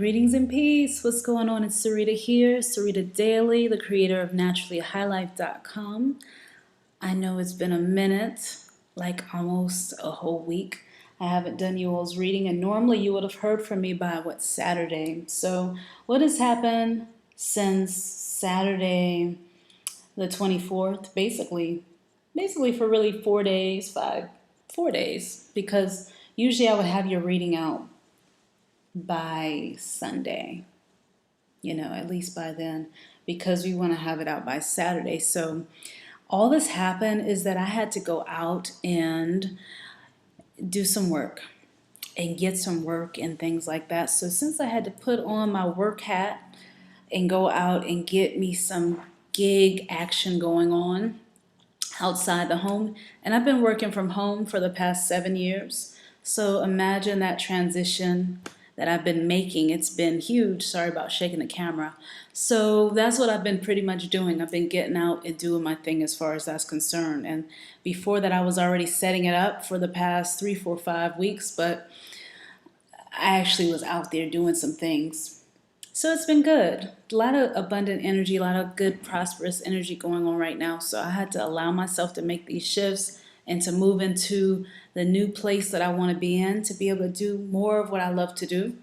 Greetings and peace. What's going on? It's Sereda here, Sereda Dailey, the creator of naturallyhighlife.com. I know it's been a minute, like almost a whole week. I haven't done you all's reading, and normally you would have heard from me by Saturday. So what has happened since Saturday the 24th? Basically for really 4 days, 4 days, because usually I would have your reading out by Sunday, at least by then, because we want to have it out by Saturday. So all this happened is that I had to go out and do some work and get some work and things like that. So since I had to put on my work hat and go out and get me some gig action going on outside the home, and I've been working from home for the past 7 years. So imagine that transition that I've been making. It's been huge. Sorry about shaking the camera. So that's what I've been pretty much doing. I've been getting out and doing my thing as far as that's concerned. And before that, I was already setting it up for the past 3, 4, 5 weeks, but I actually was out there doing some things. So it's been good. A lot of abundant energy, a lot of good, prosperous energy going on right now. So I had to allow myself to make these shifts and to move into the new place that I want to be in, to be able to do more of what I love to do.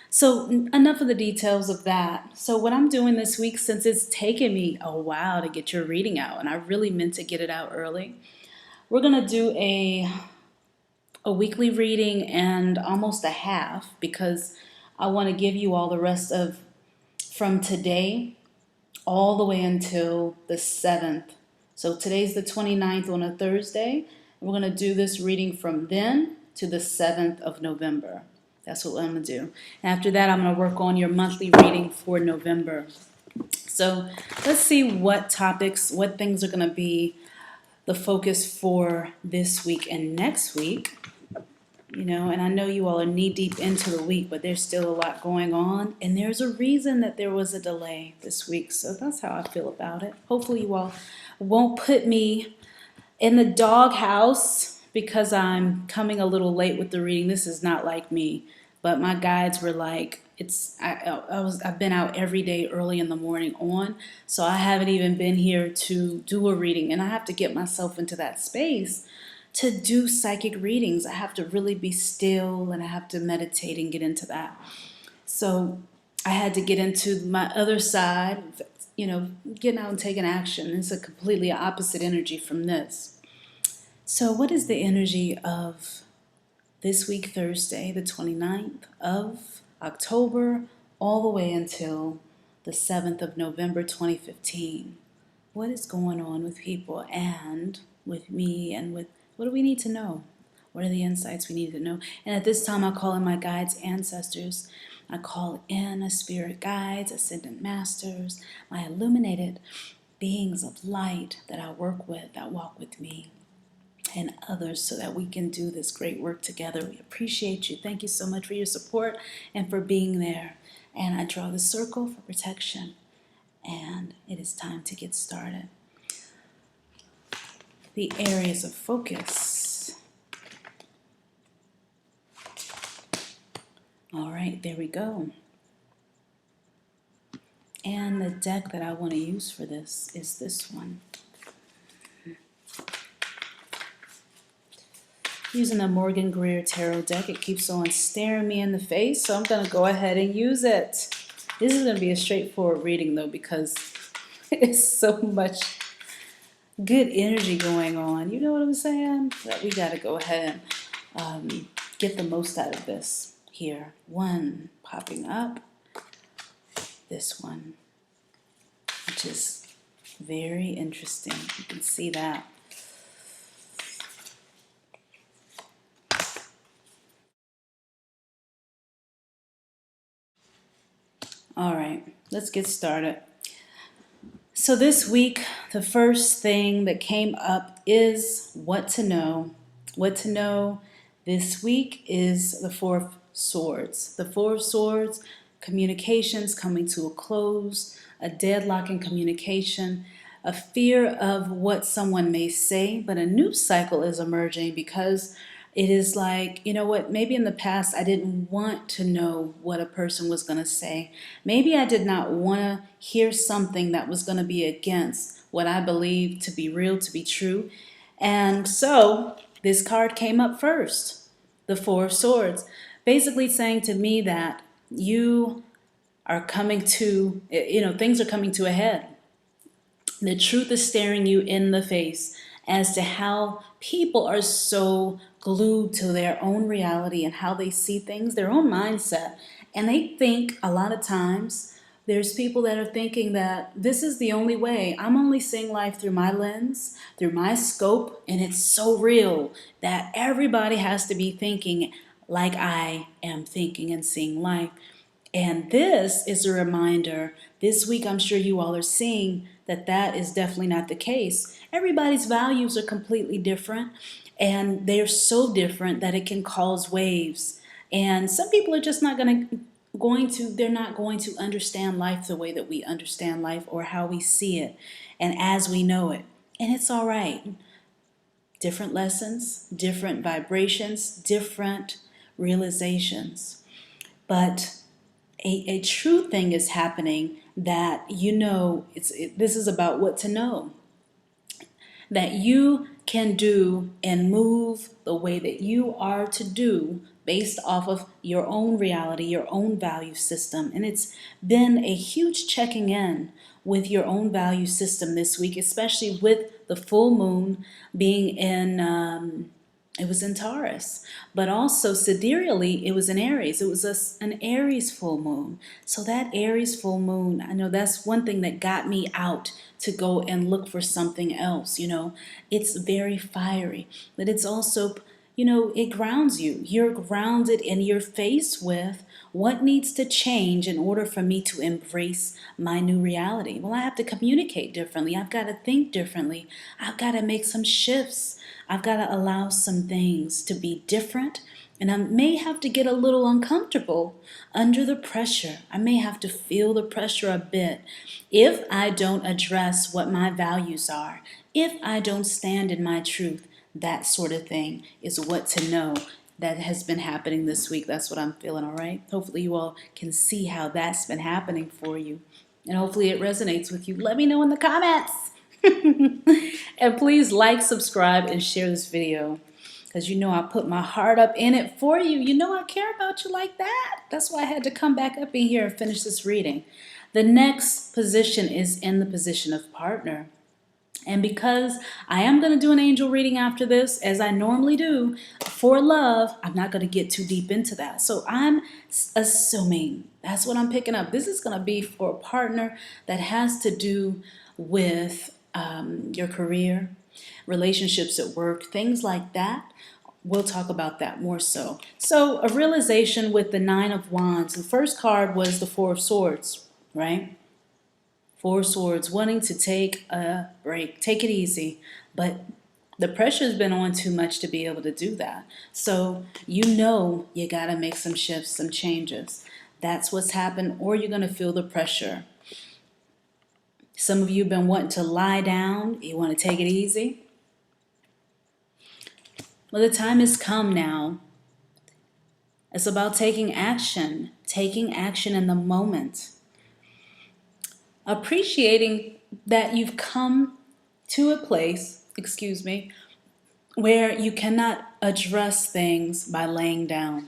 So enough of the details of that. So what I'm doing this week, since it's taken me a while to get your reading out, and I really meant to get it out early, we're going to do a weekly reading and almost a half, because I want to give you all the rest of from today all the way until the 7th. So today's the 29th on a Thursday. We're going to do this reading from then to the 7th of November. That's what I'm going to do. And after that, I'm going to work on your monthly reading for November. So let's see what topics, what things are going to be the focus for this week and next week. And I know you all are knee-deep into the week, but there's still a lot going on. And there's a reason that there was a delay this week. So that's how I feel about it. Hopefully you all won't put me in the doghouse because I'm coming a little late with the reading. This is not like me. But my guides were like, I've been out every day early in the morning on. So I haven't even been here to do a reading. And I have to get myself into that space to do psychic readings. I have to really be still, and I have to meditate and get into that. So I had to get into my other side, getting out and taking action. It's a completely opposite energy from this. So what is the energy of this week, Thursday, the 29th of October, all the way until the 7th of November, 2015? What is going on with people and with me, and with what do we need to know? What are the insights we need to know? And at this time, I call in my guides, ancestors. I call in a spirit guides, ascendant masters, my illuminated beings of light that I work with, that walk with me, and others, so that we can do this great work together. We appreciate you. Thank you so much for your support and for being there. And I draw the circle for protection. And it is time to get started. The areas of focus. All right, there we go. And the deck that I want to use for this is this one. Using the Morgan Greer Tarot deck. It keeps on staring me in the face, so I'm going to go ahead and use it. This is going to be a straightforward reading, though, because it's so much good energy going on. You know what I'm saying? That we got to go ahead and get the most out of this here. One popping up. This one, which is very interesting. You can see that. All right, let's get started. So this week, the first thing that came up is what to know. What to know this week is the Four of Swords. The Four of Swords, communications coming to a close, a deadlock in communication, a fear of what someone may say, but a new cycle is emerging because It is like, you know what, maybe in the past I didn't want to know what a person was going to say. Maybe I did not want to hear something that was going to be against what I believed to be real, to be true. And so this card came up first, the Four of Swords, basically saying to me that you are coming to, things are coming to a head. The truth is staring you in the face as to how people are so glued to their own reality and how they see things, their own mindset. And they think a lot of times there's people that are thinking that this is the only way. I'm only seeing life through my lens, through my scope, and it's so real that everybody has to be thinking like I am thinking and seeing life. And this is a reminder. This week, I'm sure you all are seeing that that is definitely not the case. Everybody's values are completely different, and they're so different that it can cause waves. And some people are just not they're not going to understand life the way that we understand life or how we see it and as we know it. And it's all right. Different lessons, different vibrations, different realizations. But a true thing is happening that this is about what to know. That you can do and move the way that you are to do based off of your own reality, your own value system. And it's been a huge checking in with your own value system this week, especially with the full moon being it was in Taurus, but also sidereally, it was in Aries. It was an Aries full moon. So that Aries full moon, I know that's one thing that got me out to go and look for something else. It's very fiery, but it's also, it grounds you. You're grounded and you're faced with what needs to change in order for me to embrace my new reality. Well, I have to communicate differently. I've got to think differently. I've got to make some shifts. I've got to allow some things to be different, and I may have to get a little uncomfortable under the pressure. I may have to feel the pressure a bit if I don't address what my values are, if I don't stand in my truth. That sort of thing is what to know that has been happening this week. That's what I'm feeling, all right? Hopefully you all can see how that's been happening for you, and hopefully it resonates with you. Let me know in the comments. And please like, subscribe, and share this video, because I put my heart up in it for you. I care about you like that. That's why I had to come back up in here and finish this reading. The next position is in the position of partner. And because I am going to do an angel reading after this, as I normally do, for love, I'm not going to get too deep into that. So I'm assuming that's what I'm picking up. This is going to be for a partner that has to do with your career, relationships at work, things like that. We'll talk about that more so. So a realization with the Nine of Wands. The first card was the Four of Swords, right? Four of Swords, wanting to take a break, take it easy, but the pressure's been on too much to be able to do that. So you got to make some shifts, some changes. That's what's happened, or you're going to feel the pressure. Some of you have been wanting to lie down. You want to take it easy. Well, the time has come now. It's about taking action in the moment. Appreciating that you've come to a place, where you cannot address things by laying down.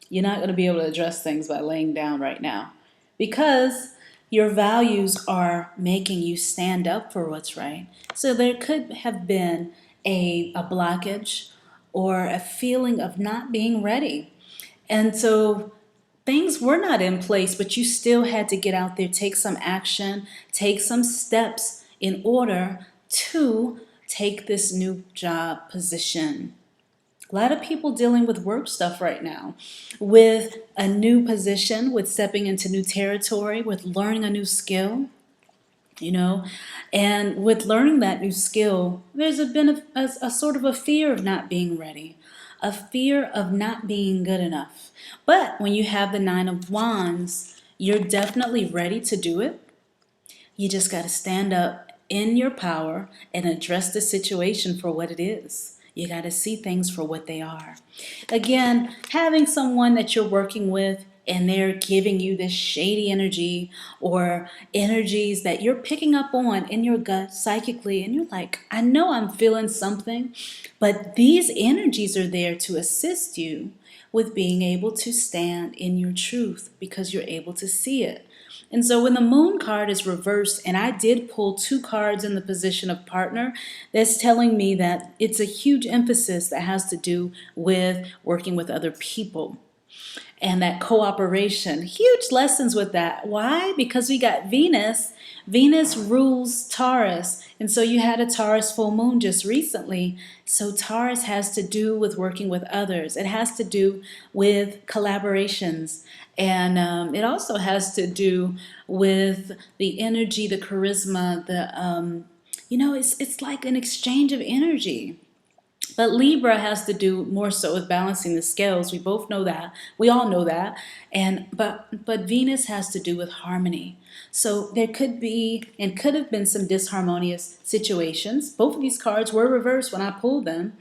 You're not going to be able to address things by laying down right now, because your values are making you stand up for what's right. So there could have been a blockage or a feeling of not being ready. And so things were not in place, but you still had to get out there, take some action, take some steps in order to take this new job position. A lot of people dealing with work stuff right now, with a new position, with stepping into new territory, with learning a new skill, and with learning that new skill, there's been a sort of a fear of not being ready, a fear of not being good enough. But when you have the Nine of Wands, you're definitely ready to do it. You just got to stand up in your power and address the situation for what it is. You got to see things for what they are. Again, having someone that you're working with and they're giving you this shady energy or energies that you're picking up on in your gut psychically, and you're like, I know I'm feeling something, but these energies are there to assist you with being able to stand in your truth because you're able to see it. And so when the moon card is reversed, and I did pull 2 cards in the position of partner, that's telling me that it's a huge emphasis that has to do with working with other people and that cooperation. Huge lessons with that. Why? Because we got Venus. Venus rules Taurus. And so you had a Taurus full moon just recently. So Taurus has to do with working with others. It has to do with collaborations. And it also has to do with the energy, the charisma, it's like an exchange of energy. But Libra has to do more so with balancing the scales. We both know that. We all know that. But Venus has to do with harmony. So there could be and could have been some disharmonious situations. Both of these cards were reversed when I pulled them.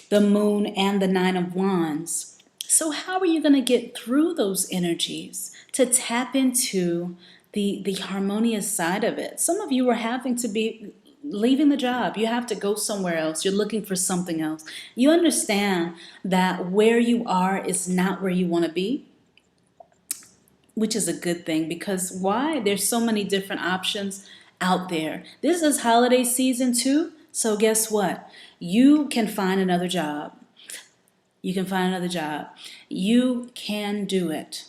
The Moon and the Nine of Wands. So how are you going to get through those energies to tap into the harmonious side of it? Some of you are having to be leaving the job. You have to go somewhere else. You're looking for something else. You understand that where you are is not where you want to be, which is a good thing, because why? There's so many different options out there. This is holiday season too. So guess what? You can find another job. You can find another job. You can do it.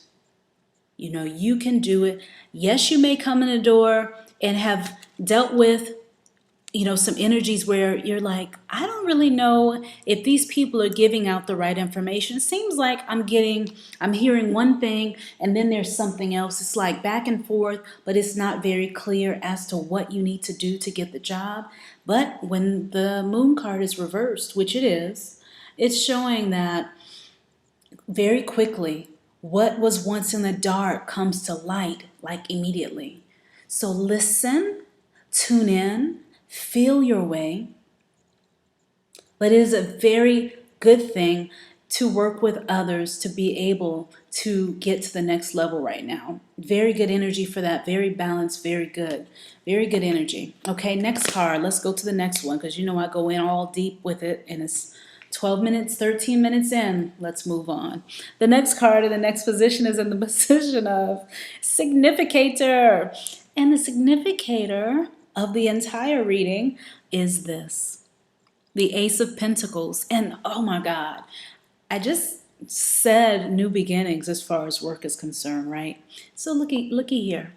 You can do it. Yes, you may come in the door and have dealt with some energies where you're like, I don't really know if these people are giving out the right information. It seems like I'm hearing one thing and then there's something else. It's like back and forth, but it's not very clear as to what you need to do to get the job. But when the moon card is reversed, which it is, it's showing that very quickly what was once in the dark comes to light, like immediately. So listen, tune in, feel your way. But it is a very good thing to work with others to be able to get to the next level right now. Very good energy for that. Very balanced. Very good. Very good energy. Okay, next card. Let's go to the next one because I go in all deep with it and it's 12 minutes, 13 minutes in. Let's move on. The next card in the next position is in the position of significator. And the significator of the entire reading is this. The Ace of Pentacles. And oh my God, I just said new beginnings as far as work is concerned, right? So looky here.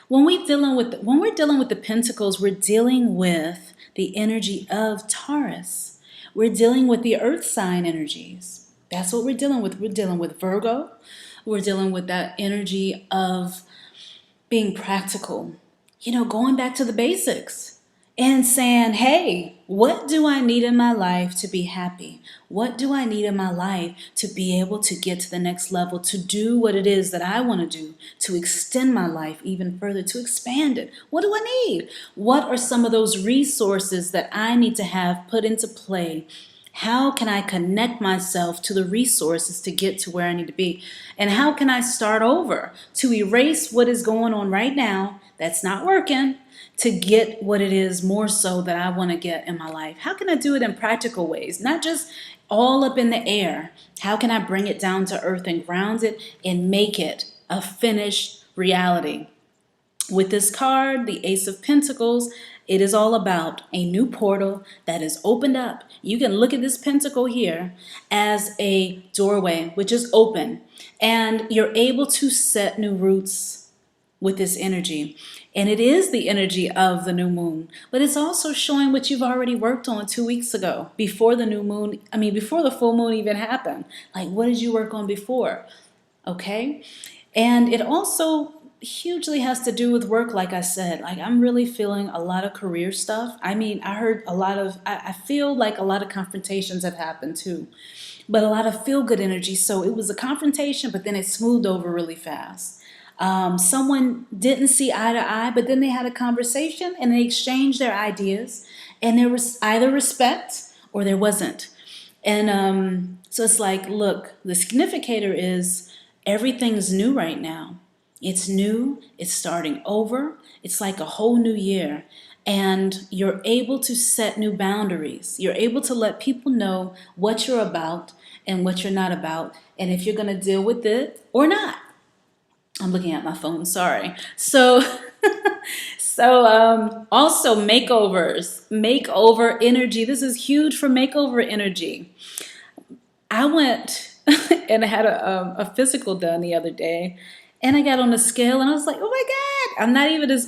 When we're dealing with the Pentacles, we're dealing with the energy of Taurus. We're dealing with the earth sign energies. That's what we're dealing with. We're dealing with Virgo. We're dealing with that energy of being practical. Going back to the basics and saying, hey, what do I need in my life to be happy? What do I need in my life to be able to get to the next level, to do what it is that I want to do, to extend my life even further, to expand it? What do I need? What are some of those resources that I need to have put into play? How can I connect myself to the resources to get to where I need to be? And how can I start over to erase what is going on right now that's not working to get what it is more so that I want to get in my life? How can I do it in practical ways, not just all up in the air? How can I bring it down to earth and ground it and make it a finished reality? With this card, the Ace of Pentacles, it is all about a new portal that is opened up. You can look at this pentacle here as a doorway, which is open, and you're able to set new roots with this energy. And it is the energy of the new moon, but it's also showing what you've already worked on 2 weeks ago, before the before the full moon even happened. Like, what did you work on before? Okay. And it also hugely has to do with work, like I said. Like, I'm really feeling a lot of career stuff. I feel like a lot of confrontations have happened too, but a lot of feel-good energy. So it was a confrontation, but then it smoothed over really fast. Someone didn't see eye to eye, but then they had a conversation and they exchanged their ideas, and there was either respect or there wasn't. And so it's like, look, the significator is everything's new right now. It's new, it's starting over, it's like a whole new year. And you're able to set new boundaries. You're able to let people know what you're about and what you're not about, and if you're going to deal with it or not. I'm looking at my phone, sorry. So also makeover energy. This is huge for makeover energy. I went and I had a physical done the other day, and I got on the scale and I was like, oh my God,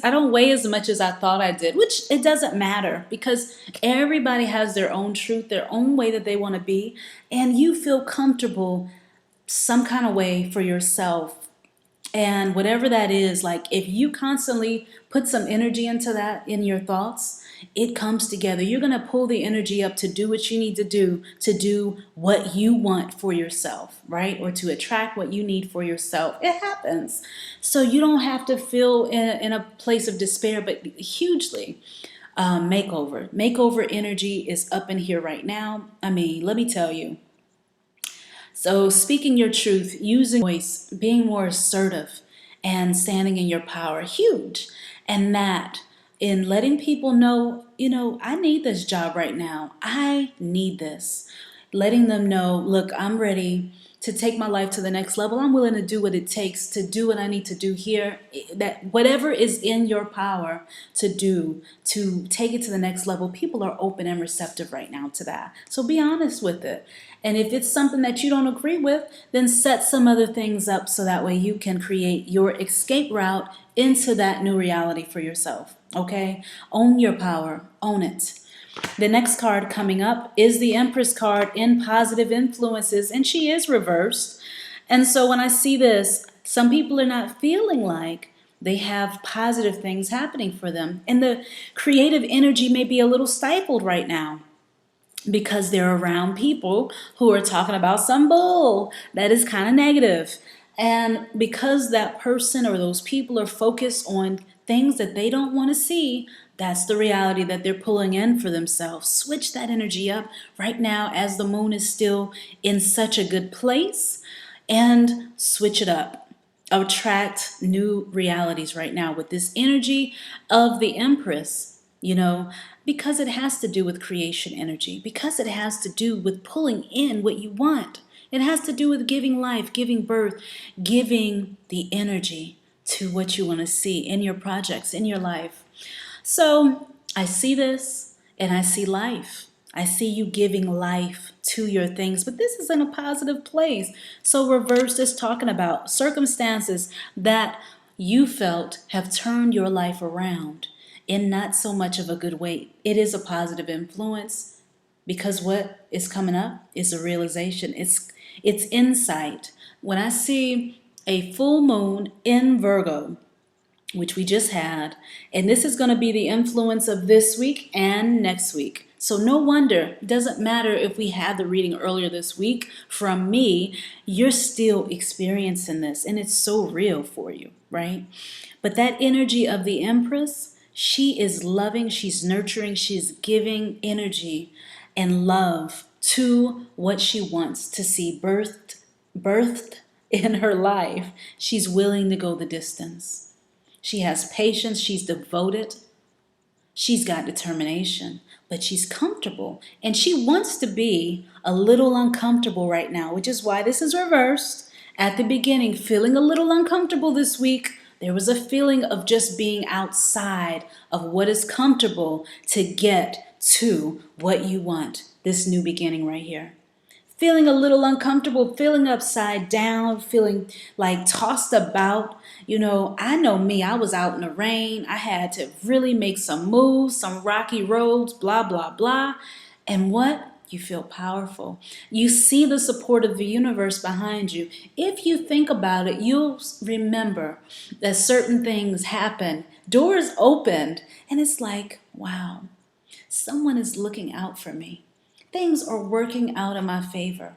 I don't weigh as much as I thought I did, which it doesn't matter because everybody has their own truth, their own way that they want to be, and you feel comfortable some kind of way for yourself. And whatever that is, like if you constantly put some energy into that in your thoughts, it comes together. You're going to pull the energy up to do what you need to do what you want for yourself, right? Or to attract what you need for yourself. It happens. So you don't have to feel in a place of despair, but hugely. Makeover energy is up in here right now. I mean, let me tell you. So speaking your truth, using voice, being more assertive, and standing in your power, huge. And that in letting people know, I need this job right now. I need this. Letting them know, look, I'm ready to take my life to the next level. I'm willing to do what it takes to do what I need to do here. That whatever is in your power to do to take it to the next level, people are open and receptive right now to that. So be honest with it. And if it's something that you don't agree with, then set some other things up so that way you can create your escape route into that new reality for yourself. Okay? Own your power. Own it. The next card coming up is the Empress card in positive influences, and she is reversed. And so when I see this, some people are not feeling like they have positive things happening for them. And the creative energy may be a little stifled right now because they're around people who are talking about some bull that is kind of negative. And because that person or those people are focused on things that they don't want to see, that's the reality that they're pulling in for themselves. Switch that energy up right now as the moon is still in such a good place, and switch it up. Attract new realities right now with this energy of the Empress, because it has to do with creation energy, because it has to do with pulling in what you want. It has to do with giving life, giving birth, giving the energy to what you want to see in your projects, in your life. So I see this and I see life. I see you giving life to your things, but this is in a positive place. So reverse is talking about circumstances that you felt have turned your life around in not so much of a good way. It is a positive influence because what is coming up is a realization. It's insight. When I see a full moon in Virgo, which we just had, and this is going to be the influence of this week and next week. So no wonder, it doesn't matter if we had the reading earlier this week from me, you're still experiencing this, and it's so real for you, right? But that energy of the Empress, she is loving, she's nurturing, she's giving energy and love to what she wants to see birthed in her life. She's willing to go the distance. She has patience, she's devoted, she's got determination, but she's comfortable. And she wants to be a little uncomfortable right now, which is why this is reversed. At the beginning, feeling a little uncomfortable this week, there was a feeling of just being outside of what is comfortable to get to what you want, this new beginning right here. Feeling a little uncomfortable, feeling upside down, feeling like tossed about. I know me, I was out in the rain. I had to really make some moves, some rocky roads, blah, blah, blah. And what? You feel powerful. You see the support of the universe behind you. If you think about it, you'll remember that certain things happen, doors opened, and it's like, wow, someone is looking out for me. Things are working out in my favor.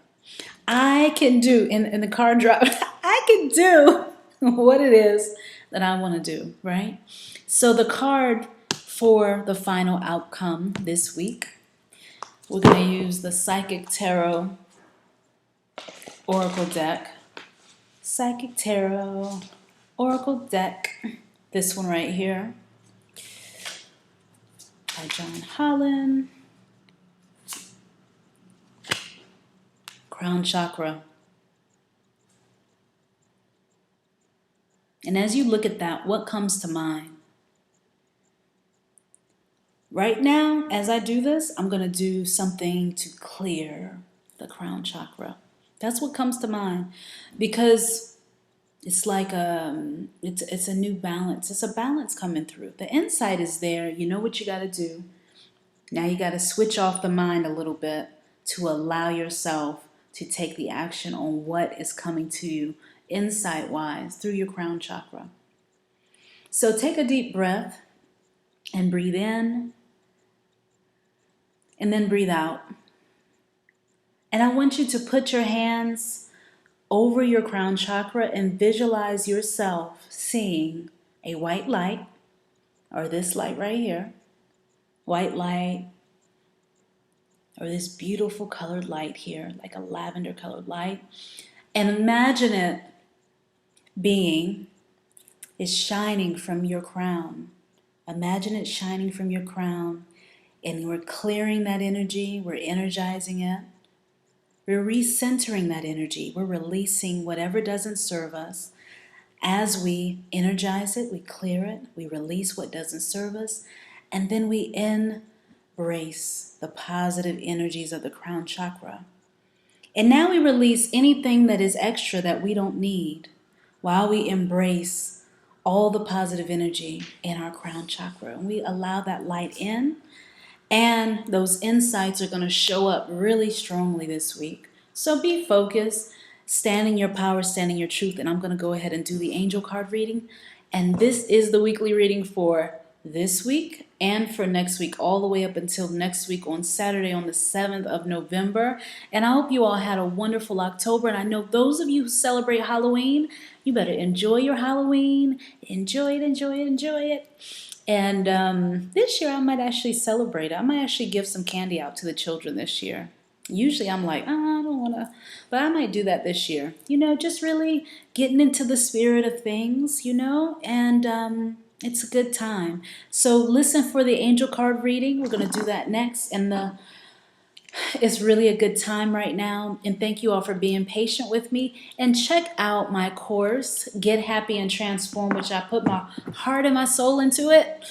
I can do, in the card drop, I can do what it is that I want to do, right? So the card for the final outcome this week We're going to use the Psychic Tarot Oracle deck. Psychic Tarot Oracle deck. This one right here by John Holland. Crown chakra. And as you look at that, what comes to mind? Right now, as I do this, I'm going to do something to clear the crown chakra. That's what comes to mind, because it's like it's a new balance. It's a balance coming through. The insight is there. You know what you got to do. Now you got to switch off the mind a little bit to allow yourself to take the action on what is coming to you insight-wise through your crown chakra. So take a deep breath and breathe in. And then breathe out. And I want you to put your hands over your crown chakra and visualize yourself seeing a white light, or this light right here, white light, or this beautiful colored light here, like a lavender colored light. And imagine it is shining from your crown. Imagine it shining from your crown. And we're clearing that energy, we're energizing it. We're recentering that energy. We're releasing whatever doesn't serve us. As we energize it, we clear it, we release what doesn't serve us, and then we embrace the positive energies of the crown chakra. And now we release anything that is extra that we don't need while we embrace all the positive energy in our crown chakra. And we allow that light in. And those insights are going to show up really strongly this week. So be focused, stand in your power, stand in your truth. And I'm going to go ahead and do the angel card reading. And this is the weekly reading for this week and for next week, all the way up until next week on Saturday on the 7th of November. And I hope you all had a wonderful October. And I know those of you who celebrate Halloween, you better enjoy your Halloween. Enjoy it, enjoy it, enjoy it. And this year I might actually celebrate it. I might actually give some candy out to the children this year. Usually I'm like, oh, I don't want to, but I might do that this year. You know, just really getting into the spirit of things, you know, and it's a good time. So listen for the angel card reading. We're going to do that next. And it's really a good time right now. And thank you all for being patient with me. And check out my course, Get Happy and Transform, which I put my heart and my soul into it.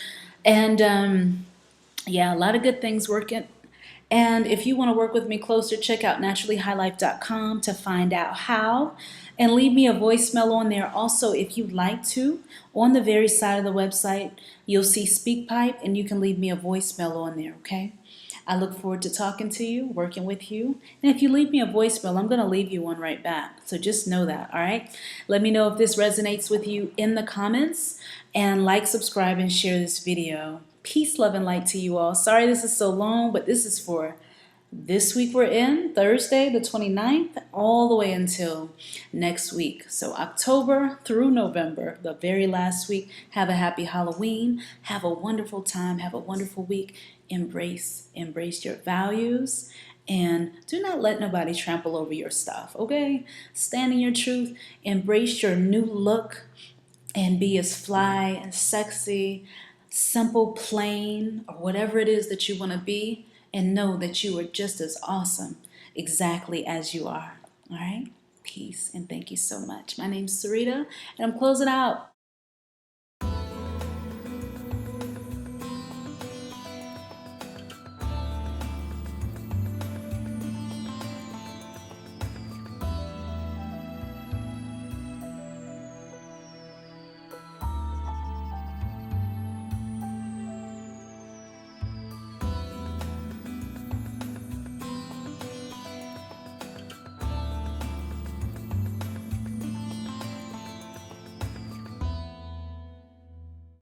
And yeah, a lot of good things working. And if you want to work with me closer, check out naturallyhighlife.com to find out how. And leave me a voicemail on there. Also, if you'd like to, on the very side of the website, you'll see SpeakPipe, and you can leave me a voicemail on there, okay? I look forward to talking to you, working with you. And if you leave me a voicemail, I'm going to leave you one right back. So just know that, all right? Let me know if this resonates with you in the comments. And like, subscribe, and share this video. Peace, love, and light to you all. Sorry this is so long, but this is for this week we're in, Thursday the 29th, all the way until next week. So October through November, the very last week. Have a happy Halloween. Have a wonderful time. Have a wonderful week. Embrace your values. And do not let nobody trample over your stuff, okay? Stand in your truth. Embrace your new look. And be as fly and sexy, simple, plain, or whatever it is that you want to be. And know that you are just as awesome exactly as you are. All right? Peace and thank you so much. My name's Sereda, and I'm closing out.